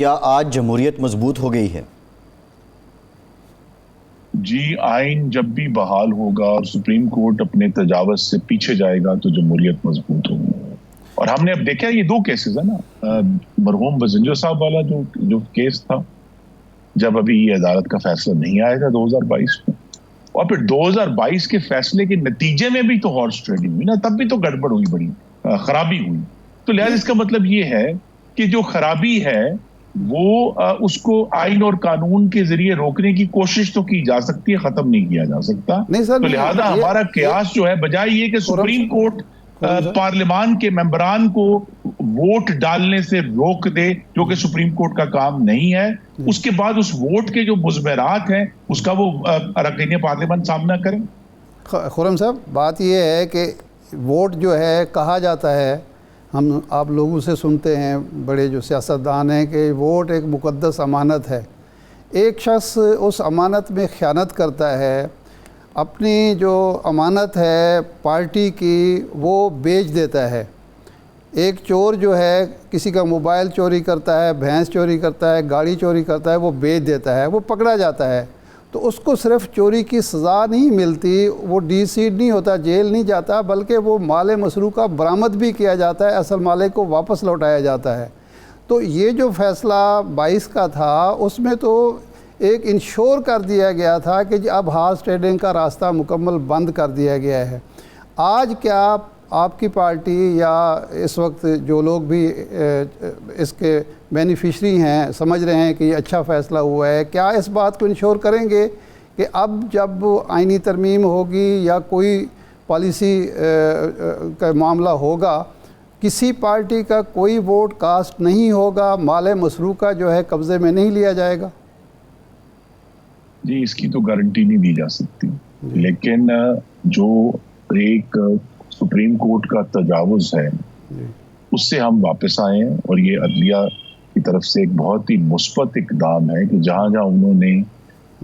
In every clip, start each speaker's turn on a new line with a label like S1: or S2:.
S1: کیا آج جمہوریت مضبوط ہو گئی ہے؟
S2: جی، آئین جب بھی بحال ہوگا اور سپریم کورٹ اپنے تجاوز سے پیچھے جائے گا تو جمہوریت مضبوط ہوگی. اور ہم نے اب دیکھا یہ 2 کیسز ہے نا، مرحوم بزنجو صاحب والا جو کیس تھا، جب ابھی یہ عدالت کا فیصلہ نہیں آیا تھا 2022 میں، اور پھر 2022 کے فیصلے کے نتیجے میں بھی تو ہارس ٹریڈنگ ہوئی نا، تب بھی تو گڑبڑ ہوئی، بڑی خرابی ہوئی. تو لہٰذا اس کا مطلب یہ ہے کہ جو خرابی ہے وہ اس کو آئین اور قانون کے ذریعے روکنے کی کوشش تو کی جا سکتی ہے، ختم نہیں کیا جا سکتا. تو لہذا ہمارا قیاس جو ہے بجائے یہ کہ سپریم کورٹ پارلیمان کے ممبران کو ووٹ ڈالنے سے روک دے، جو کہ سپریم کورٹ کا کام نہیں ہے، اس کے بعد اس ووٹ کے جو مضمرات ہیں اس کا وہ اراکین پارلیمان سامنا کریں.
S3: خرم صاحب، بات یہ ہے کہ ووٹ جو ہے، کہا جاتا ہے، ہم آپ لوگوں سے سنتے ہیں، بڑے جو سیاستدان ہیں، کہ ووٹ ایک مقدس امانت ہے. ایک شخص اس امانت میں خیانت کرتا ہے، اپنی جو امانت ہے پارٹی کی وہ بیچ دیتا ہے. ایک چور جو ہے کسی کا موبائل چوری کرتا ہے، بھینس چوری کرتا ہے، گاڑی چوری کرتا ہے، وہ بیچ دیتا ہے، وہ پکڑا جاتا ہے. تو اس کو صرف چوری کی سزا نہیں ملتی، وہ ڈی سیڈ نہیں ہوتا، جیل نہیں جاتا، بلکہ وہ مال مسروقہ برآمد بھی کیا جاتا ہے، اصل مالک کو واپس لوٹایا جاتا ہے. تو یہ جو فیصلہ 22 کا تھا، اس میں تو ایک انشور کر دیا گیا تھا کہ اب ہارس ٹریڈنگ کا راستہ مکمل بند کر دیا گیا ہے. آج کیا آپ کی پارٹی یا اس وقت جو لوگ بھی اس کے بینیفیشری ہیں سمجھ رہے ہیں کہ یہ اچھا فیصلہ ہوا ہے، کیا اس بات کو انشور کریں گے کہ اب جب آئینی ترمیم ہوگی یا کوئی پالیسی کا معاملہ ہوگا، کسی پارٹی کا کوئی ووٹ کاسٹ نہیں ہوگا، مال مسروقہ جو ہے قبضے میں نہیں لیا جائے گا؟
S2: جی، اس کی تو گارنٹی نہیں دی جا سکتی، لیکن جو ایک سپریم کورٹ کا تجاوز ہے اس سے ہم واپس آئے ہیں، اور یہ عدلیہ کی طرف سے ایک بہت ہی مثبت اقدام ہے کہ جہاں جہاں انہوں نے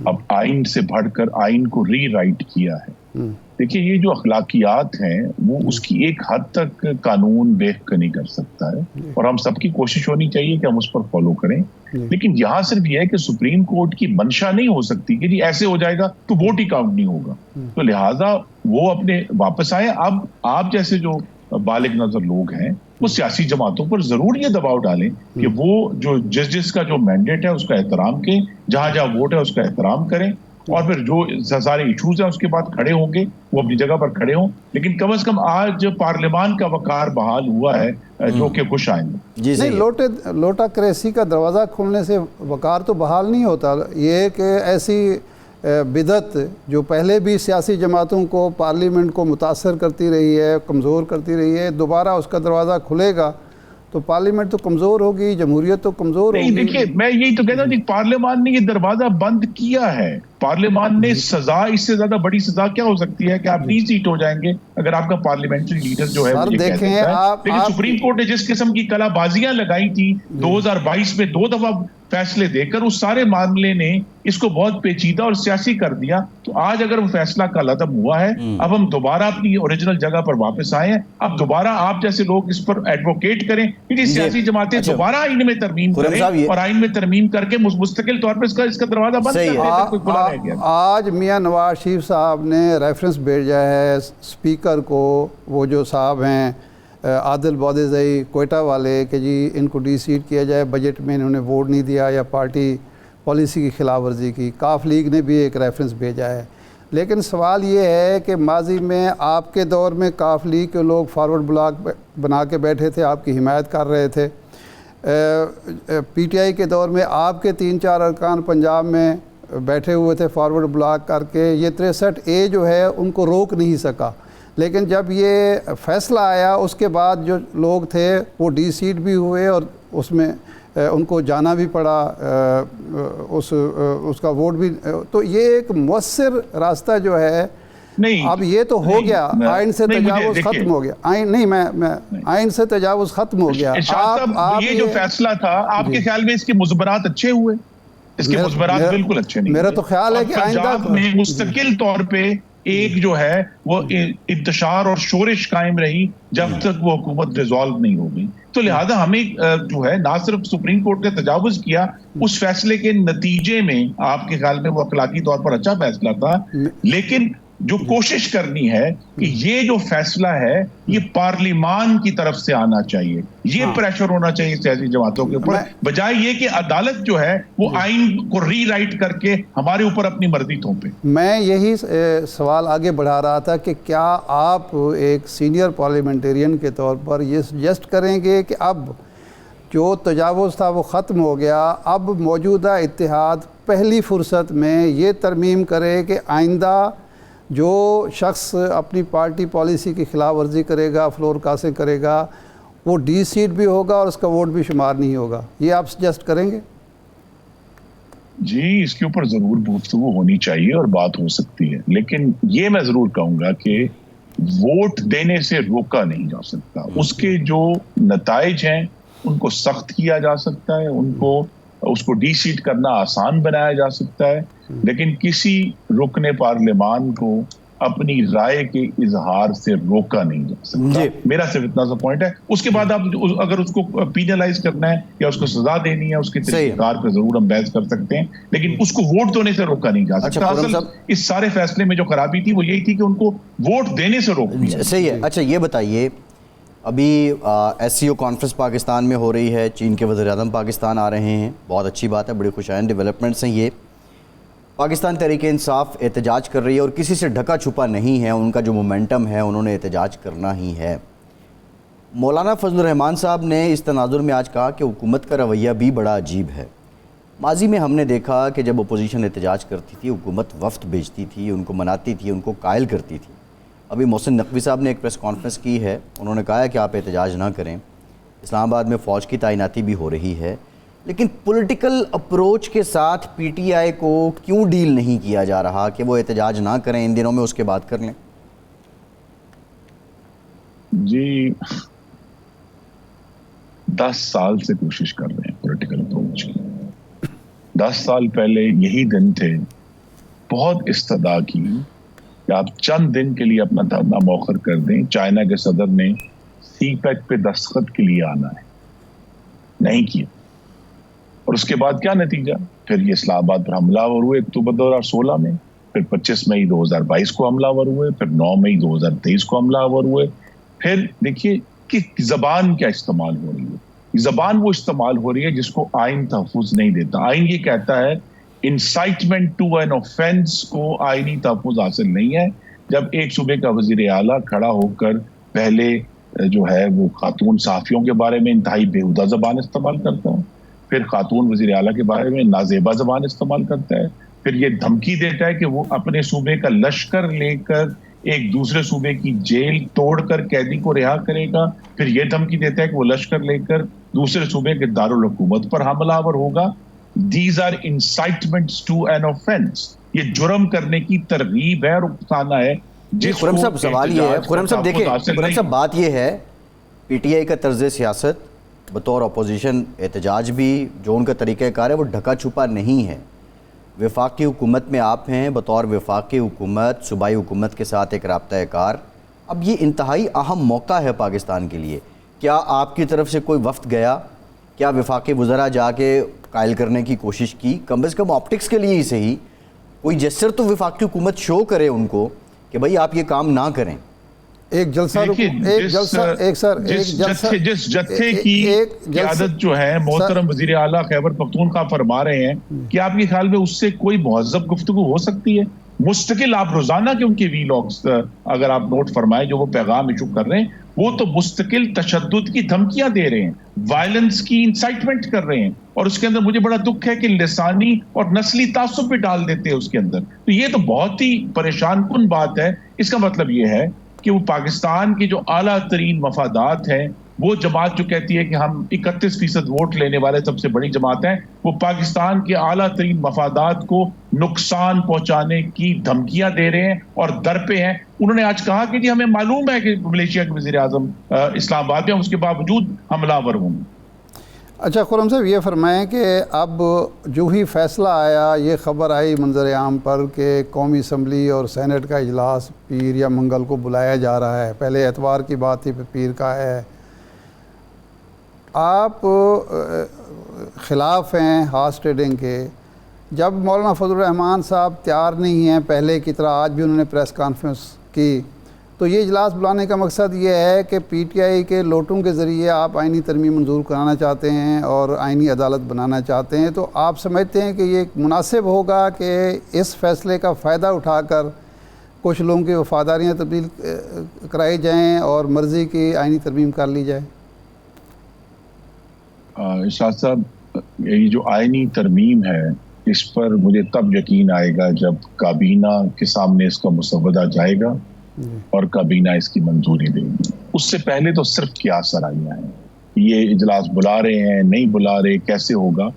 S2: اب آئین سے بڑھ کر آئین کو ری رائٹ کیا ہے. دیکھیے، یہ جو اخلاقیات ہیں وہ اس کی ایک حد تک قانون بیک نہیں کر سکتا ہے، اور ہم سب کی کوشش ہونی چاہیے کہ ہم اس پر فالو کریں. لیکن یہاں صرف یہ ہے کہ سپریم کورٹ کی منشا نہیں ہو سکتی کہ جی ایسے ہو جائے گا تو ووٹ ہی کاؤنٹ نہیں ہوگا. تو لہٰذا وہ اپنے واپس آئے. اب آپ جیسے جو بالغ نظر لوگ ہیں وہ سیاسی جماعتوں پر ضرور یہ دباؤ ڈالیں کہ وہ جو جس کا جو مینڈیٹ ہے اس کا احترام کریں، جہاں جہاں ووٹ ہے اس کا احترام کریں، اور پھر جو سارے ایشوز ہیں اس کے بعد کھڑے ہوں گے وہ اپنی جگہ پر کھڑے ہوں. لیکن کم از کم آج پارلیمان کا وقار بحال ہوا ہے جو کہ خوش آئیں گے.
S3: نہیں، لوٹا کریسی کا دروازہ کھولنے سے وقار تو بحال نہیں ہوتا. یہ کہ ایسی بدعت جو پہلے بھی سیاسی جماعتوں کو، پارلیمنٹ کو متاثر کرتی رہی ہے، کمزور کرتی رہی ہے، دوبارہ اس کا دروازہ کھلے گا تو پارلیمنٹ تو کمزور ہوگی، جمہوریت تو کمزور ہوگی.
S2: دیکھیے، میں یہی تو کہتا ہوں کہ پارلیمان نے یہ دروازہ بند کیا ہے. پارلیمان نے سزا، اس سے زیادہ بڑی سزا کیا ہو سکتی ہے کہ آپ ڈی سیٹ ہو جائیں گے اگر آپ کا پارلیمنٹری لیڈر جو ہے وہ یہ کہہ دیتا ہے. لیکن سپریم کورٹ نے جس قسم کی کلا بازیاں لگائی تھی 2022 میں 2 دفعہ فیصلے دے کر، اس سارے معاملے نے اس کو بہت پیچیدہ اور سیاسی کر دیا. تو آج اگر وہ فیصلہ کل ختم ہوا ہے، اب ہم دوبارہ اپنی اوریجنل جگہ پر واپس آئے ہیں. اب دوبارہ آپ جیسے لوگ اس پر ایڈوکیٹ کریں کہ سیاسی جماعتیں دوبارہ آئین میں ترمیم کریں، اور آئین میں ترمیم کر کے مستقل طور پر اس کا دروازہ بند کر دیں. کوئی کھلا رہ گیا.
S3: آج میاں نواز شریف صاحب نے ریفرنس بھیجا ہے اسپیکر کو، وہ جو صاحب ہیں عادل بودزئی کوئٹہ والے، کہ جی ان کو ڈی سیٹ کیا جائے. بجٹ میں انہوں نے ووٹ نہیں دیا یا پارٹی پالیسی کی خلاف ورزی کی. کاف لیگ نے بھی ایک ریفرنس بھیجا ہے. لیکن سوال یہ ہے کہ ماضی میں آپ کے دور میں کاف لیگ کے لوگ فارورڈ بلاک بنا کے بیٹھے تھے، آپ کی حمایت کر رہے تھے. پی ٹی آئی کے دور میں آپ کے 3-4 ارکان پنجاب میں بیٹھے ہوئے تھے فارورڈ بلاک کر کے. یہ 63A جو ہے ان کو روک نہیں سکا. لیکن جب یہ فیصلہ آیا اس کے بعد جو لوگ تھے وہ ڈی سیٹ بھی ہوئے، اور اس میں ان کو جانا بھی پڑا، اس کا ووٹ بھی. تو یہ ایک مؤثر راستہ جو ہے اب یہ تو ہو گیا، آئین سے تجاوز ختم ہو گیا. آئین سے تجاوز ختم ہو گیا.
S2: یہ جو فیصلہ تھا آپ کے خیال میں اس کے مضمرات اچھے ہوئے؟ اس کے مضمرات بالکل اچھے نہیں.
S3: میرا تو خیال ہے کہ
S2: پنجاب میں مستقل طور پہ ایک جو ہے وہ انتشار اور شورش قائم رہی جب تک وہ حکومت ریزالو نہیں ہو گئی. تو لہذا ہمیں جو ہے نہ صرف سپریم کورٹ نے تجاوز کیا, اس فیصلے کے نتیجے میں آپ کے خیال میں وہ اخلاقی طور پر اچھا فیصلہ تھا, لیکن جو کوشش کرنی ہے کہ یہ جو فیصلہ ہے یہ پارلیمان کی طرف سے آنا چاہیے, یہ پریشر ہونا چاہیے سیاسی جماعتوں کے اوپر, بجائے یہ کہ عدالت جو ہے وہ آئین کو ری رائٹ کر کے ہمارے اوپر اپنی مرضی تھوپے.
S3: میں یہی سوال آگے بڑھا رہا تھا کہ کیا آپ ایک سینئر پارلیمنٹرین کے طور پر یہ سجیسٹ کریں گے کہ اب جو تجاوز تھا وہ ختم ہو گیا, اب موجودہ اتحاد پہلی فرصت میں یہ ترمیم کرے کہ آئندہ جو شخص اپنی پارٹی پالیسی کی خلاف ورزی کرے گا, فلور کاسنگ کرے گا, وہ ڈی سیٹ بھی ہوگا اور اس کا ووٹ بھی شمار نہیں ہوگا, یہ آپ سجیسٹ کریں گے؟
S2: جی, اس کے اوپر ضرور گفتگو ہونی چاہیے اور بات ہو سکتی ہے, لیکن یہ میں ضرور کہوں گا کہ ووٹ دینے سے روکا نہیں جا سکتا. اس کے جو نتائج ہیں ان کو سخت کیا جا سکتا ہے, اس کو ڈی سیٹ کرنا آسان بنایا جا سکتا ہے, لیکن کسی رکن پارلیمان کو اپنی رائے کے اظہار سے روکا نہیں جا سکتا. میرا صرف اتنا سا پوائنٹ ہے. اس کے بعد آپ اگر اس کو پینلائز کرنا ہے یا اس کو سزا دینی ہے, اس کے طریقہ کار پہ ضرور ہم بحث کر سکتے ہیں, لیکن اس کو ووٹ دینے سے روکا نہیں جا سکتا. اصل اس سارے فیصلے میں جو خرابی تھی وہ یہی تھی کہ ان کو ووٹ دینے سے روک دیا.
S1: صحیح ہے. اچھا یہ بتائیے, ابھی S C O conference Pakistan میں ہو رہی ہے, چین کے وزیر اعظم پاکستان آ رہے ہیں, بہت اچھی بات ہے, بڑی خوشائند ڈیولپمنٹس ہیں یہ. پاکستان تحریک انصاف احتجاج کر رہی ہے اور کسی سے ڈھکا چھپا نہیں ہے, ان کا جو مومنٹم ہے انہوں نے احتجاج کرنا ہی ہے. مولانا فضل الرحمان صاحب نے اس تناظر میں آج کہا کہ حکومت کا رویہ بھی بڑا عجیب ہے. ماضی میں ہم نے دیکھا کہ جب اپوزیشن احتجاج کرتی تھی حکومت وفد بھیجتی تھی, ان کو مناتی تھی, ان کو قائل کرتی تھی. ابھی محسن نقوی صاحب نے ایک پریس کانفرنس کی ہے, انہوں نے کہا ہے کہ آپ احتجاج نہ کریں. اسلام آباد میں فوج کی تعیناتی بھی ہو رہی ہے, لیکن پولیٹیکل اپروچ کے ساتھ پی ٹی آئی کو کیوں ڈیل نہیں کیا جا رہا کہ وہ احتجاج نہ کریں ان دنوں میں, اس کے بعد کر لیں؟
S2: جی 10 سال سے کوشش کر رہے ہیں پولیٹیکل اپروچ کی. 10 سال پہلے یہی دن تھے بہت استدعا کی کہ آپ چند دن کے لیے اپنا دھرنا مؤخر کر دیں, چائنا کے صدر نے سی پیک پہ دستخط کے لیے آنا ہے, نہیں کیا. اور اس کے بعد کیا نتیجہ, پھر یہ اسلام آباد پر حملہ آور ہوئے اکتوبر 2016 میں, پھر 25 مئی 2022 کو حملہ آور ہوئے, پھر 9 مئی 2023 کو حملہ آور ہوئے. پھر دیکھیے کہ زبان کیا استعمال ہو رہی ہے. زبان وہ استعمال ہو رہی ہے جس کو آئین تحفظ نہیں دیتا. آئین یہ کہتا ہے انسائٹمنٹ ٹو این آفینس کو آئینی تحفظ حاصل نہیں ہے. جب ایک صوبے کا وزیر اعلیٰ کھڑا ہو کر پہلے جو ہے وہ خاتون صحافیوں کے بارے میں انتہائی بیہودہ زبان استعمال کرتا ہے, پھر خاتون وزیر اعلیٰ کے بارے میں نازیبا زبان استعمال کرتا ہے, پھر یہ دھمکی دیتا ہے کہ وہ اپنے صوبے کا لشکر لے کر ایک دوسرے صوبے کی جیل توڑ کر قیدی کو رہا کرے گا, پھر یہ دھمکی دیتا ہے کہ وہ لشکر لے کر دوسرے صوبے کے دارالحکومت پر حملہ آور ہوگا. These are incitements to an offense. یہ جرم کرنے کی ترغیب ہے اور اکسانا ہے.
S1: خرم صاحب سوال یہ ہے, خرم صاحب دیکھیں, خرم صاحب بات یہ ہے پی ٹی آئی کا طرز سیاست بطور اپوزیشن احتجاج بھی جو ان کا طریقہ کار ہے وہ ڈھکا چھپا نہیں ہے. وفاقی حکومت میں آپ ہیں, بطور وفاقی حکومت صوبائی حکومت کے ساتھ ایک رابطہ کار. اب یہ انتہائی اہم موقع ہے پاکستان کے لیے. کیا آپ کی طرف سے کوئی وفد گیا, کیا وفاقی وزراء جا کے قائل کرنے کی کوشش کی, کم از کم آپٹکس کے لیے ہی صحیح کوئی جسر تو وفاقی حکومت شو کرے ان کو کہ بھائی آپ یہ کام نہ کریں؟
S3: ایک جلسہ
S2: جس جتھے کی قیادت جو ہے محترم وزیر اعلیٰ خیبر پختونخوا فرما رہے ہیں کہ آپ کے خیال میں اس سے کوئی مہذب گفتگو ہو سکتی ہے؟ مستقل آپ روزانہ کے ان کے وی لاگز اگر آپ نوٹ فرمائیں جو وہ پیغام ایشو کر رہے ہیں, وہ تو مستقل تشدد کی دھمکیاں دے رہے ہیں, وائلنس کی انسائٹمنٹ کر رہے ہیں, اور اس کے اندر مجھے بڑا دکھ ہے کہ لسانی اور نسلی تعصب بھی ڈال دیتے ہیں اس کے اندر. تو یہ تو بہت ہی پریشان کن بات ہے. اس کا مطلب یہ ہے کہ وہ پاکستان کے جو اعلیٰ ترین مفادات ہیں, وہ جماعت جو کہتی ہے کہ ہم 31% ووٹ لینے والے سب سے بڑی جماعت ہیں, وہ پاکستان کے اعلیٰ ترین مفادات کو نقصان پہنچانے کی دھمکیاں دے رہے ہیں اور در پہ ہیں. انہوں نے آج کہا کہ جی ہمیں معلوم ہے کہ ملیشیا کے وزیر اعظم اسلام آباد میں, اس کے باوجود حملہ آور ہوں.
S3: اچھا خرم صاحب یہ فرمائیں کہ اب جو ہی فیصلہ آیا، یہ خبر آئی منظر عام پر کہ قومی اسمبلی اور سینٹ کا اجلاس پیر یا منگل کو بلایا جا رہا ہے، پہلے اتوار کی بات تھی پھر پیر کا ہے، آپ خلاف ہیں ہارس ٹریڈنگ کے، جب مولانا فضل الرحمان صاحب تیار نہیں ہیں پہلے کی طرح، آج بھی انہوں نے پریس کانفرنس کی، تو یہ اجلاس بلانے کا مقصد یہ ہے کہ پی ٹی آئی کے لوٹوں کے ذریعے آپ آئینی ترمیم منظور کرانا چاہتے ہیں اور آئینی عدالت بنانا چاہتے ہیں، تو آپ سمجھتے ہیں کہ یہ مناسب ہوگا کہ اس فیصلے کا فائدہ اٹھا کر کچھ لوگوں کی وفاداریاں تبدیل کرائی جائیں اور مرضی کی آئینی ترمیم کر لی جائے؟
S2: ارشاد صاحب، یہ جو آئینی ترمیم ہے اس پر مجھے تب یقین آئے گا جب کابینہ کے سامنے اس کا مسودہ جائے گا اور کابینہ اس کی منظوری دے گی۔ اس سے پہلے تو صرف قیاس سرائیاں ہیں، یہ اجلاس بلا رہے ہیں نہیں بلا رہے، کیسے ہوگا۔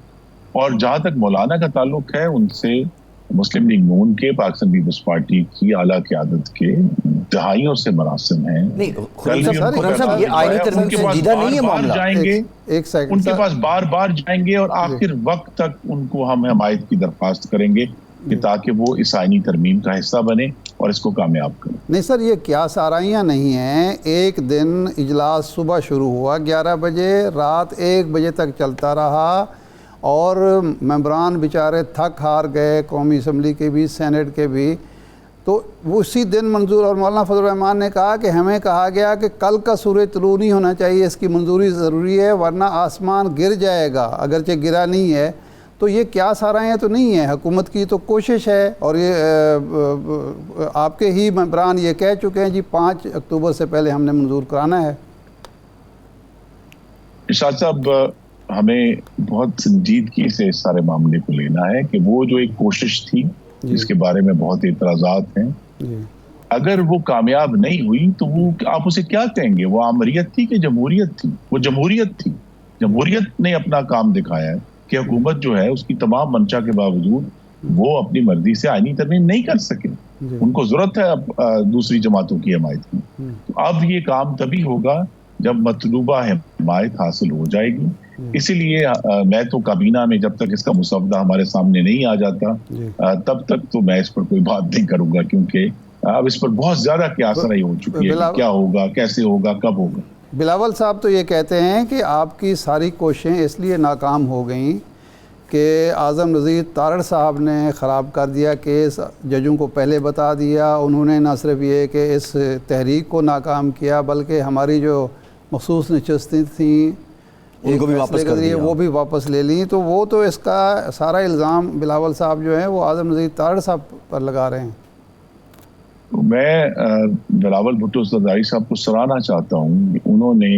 S2: اور جہاں تک مولانا کا تعلق ہے، ان سے مسلم لیگ نون کے، پاکستان پیپلز پارٹی کی اعلیٰ قیادت کے دہائیوں سے مراسم ہیں۔
S1: خرم صاحب، یہ آئینی ترمیم سے جدیدہ نہیں ہے معاملہ،
S3: ایک سیکنڈ،
S2: ان کے پاس بار بار جائیں گے اور آخر وقت تک ان کو ہم حمایت کی درخواست کریں گے کہ تاکہ وہ اس آئینی ترمیم کا حصہ بنے اور اس کو کامیاب کریں۔
S3: نہیں سر، یہ قیاس آرائیاں نہیں ہیں، ایک دن اجلاس صبح شروع ہوا 11 بجے، رات 1 بجے تک چلتا رہا اور ممبران بیچارے تھک ہار گئے، قومی اسمبلی کے بھی سینٹ کے بھی، تو وہ اسی دن منظور، اور مولانا فضل الرحمان نے کہا کہ ہمیں کہا گیا کہ کل کا سورج طلوع نہیں ہونا چاہیے، اس کی منظوری ضروری ہے ورنہ آسمان گر جائے گا، اگرچہ گرا نہیں ہے۔ تو یہ کیا سارائیں تو نہیں ہے، حکومت کی تو کوشش ہے، اور یہ آپ کے ہی ممبران یہ کہہ چکے ہیں جی 5 اکتوبر سے پہلے ہم نے منظور کرانا ہے۔
S2: ارشاد صاحب، ہمیں بہت سنجیدگی سے اس سارے معاملے کو لینا ہے کہ وہ جو ایک کوشش تھی جس کے بارے میں بہت اعتراضات ہیں، اگر وہ کامیاب نہیں ہوئی تو وہ آپ اسے کیا کہیں گے؟ وہ آمریت تھی کہ جمہوریت تھی؟ وہ جمہوریت تھی۔ جمہوریت نے اپنا کام دکھایا ہے کہ حکومت جو ہے اس کی تمام منشا کے باوجود وہ اپنی مرضی سے آئینی ترمیم نہیں کر سکے، ان کو ضرورت ہے دوسری جماعتوں کی حمایت کی۔ اب یہ کام تبھی ہوگا جب مطلوبہ حمایت حاصل ہو جائے گی۔ اسی لیے میں تو کابینہ میں جب تک اس کا مسودہ ہمارے سامنے نہیں آ جاتا تب تک تو میں اس پر کوئی بات نہیں کروں گا، کیونکہ اب اس پر بہت زیادہ قیاس رہی ہو چکی ہے کہ کیا ہوگا، کیسے ہوگا، کب ہوگا۔
S3: بلاول صاحب تو یہ کہتے ہیں کہ آپ کی ساری کوششیں اس لیے ناکام ہو گئیں کہ اعظم نذیر تارڑ صاحب نے خراب کر دیا کیس، ججوں کو پہلے بتا دیا، انہوں نے نہ صرف یہ کہ اس تحریک کو ناکام کیا بلکہ ہماری جو مخصوص نشستیں تھیں
S1: ان کو بھی واپس کر دیا،
S3: وہ بھی واپس لے لیں، تو وہ تو اس کا سارا الزام بلاول صاحب جو ہیں وہ اعظم نذیر تارڑ صاحب پر لگا رہے ہیں۔
S2: میں بلاول بھٹو زرداری صاحب کو سراہنا چاہتا ہوں کہ انہوں نے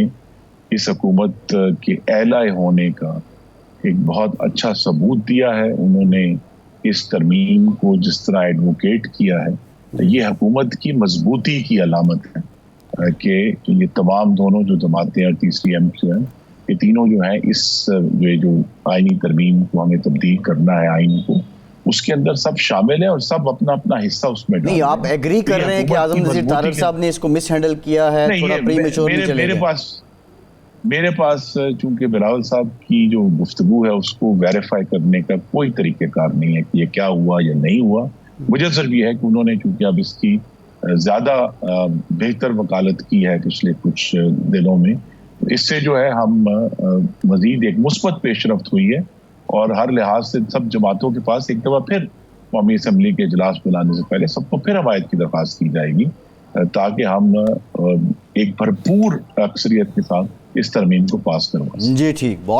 S2: اس حکومت کے اعلی ہونے کا ایک بہت اچھا ثبوت دیا ہے۔ انہوں نے اس ترمیم کو جس طرح ایڈوکیٹ کیا ہے، یہ حکومت کی مضبوطی کی علامت ہے کہ یہ تمام دونوں جو جماعتیں اور تیسری ایم کیو ہیں، یہ تینوں جو ہیں اس جو آئینی ترمیم کو ہمیں تبدیل کرنا ہے، آئین کو، اس کے اندر سب شامل ہیں اور سب اپنا اپنا حصہ اس میں ڈال رہے ہیں۔
S1: نہیں، آپ ایگری کر رہے ہیں کہ اعظم نذیر تارڑ صاحب نے اس کو مس ہینڈل کیا ہے، تھوڑا پری میچور نہیں چلے گئے؟
S2: میرے پاس چونکہ بلاول صاحب کی جو گفتگو ہے اس کو ویریفائی کرنے کا کوئی طریقہ کار نہیں ہے کہ یہ کیا ہوا یا نہیں ہوا۔ مجھے صرف یہ ہے کہ انہوں نے چونکہ اب اس کی زیادہ بہتر وکالت کی ہے پچھلے کچھ دنوں میں، اس سے جو ہے ہم مزید ایک مثبت پیش رفت ہوئی ہے، اور ہر لحاظ سے سب جماعتوں کے پاس ایک دفعہ پھر قومی اسمبلی کے اجلاس بلانے سے پہلے سب کو پھر حمایت کی درخواست کی جائے گی تاکہ ہم ایک بھرپور اکثریت کے ساتھ اس ترمیم کو پاس کروائیں۔
S1: جی ٹھیک، بہت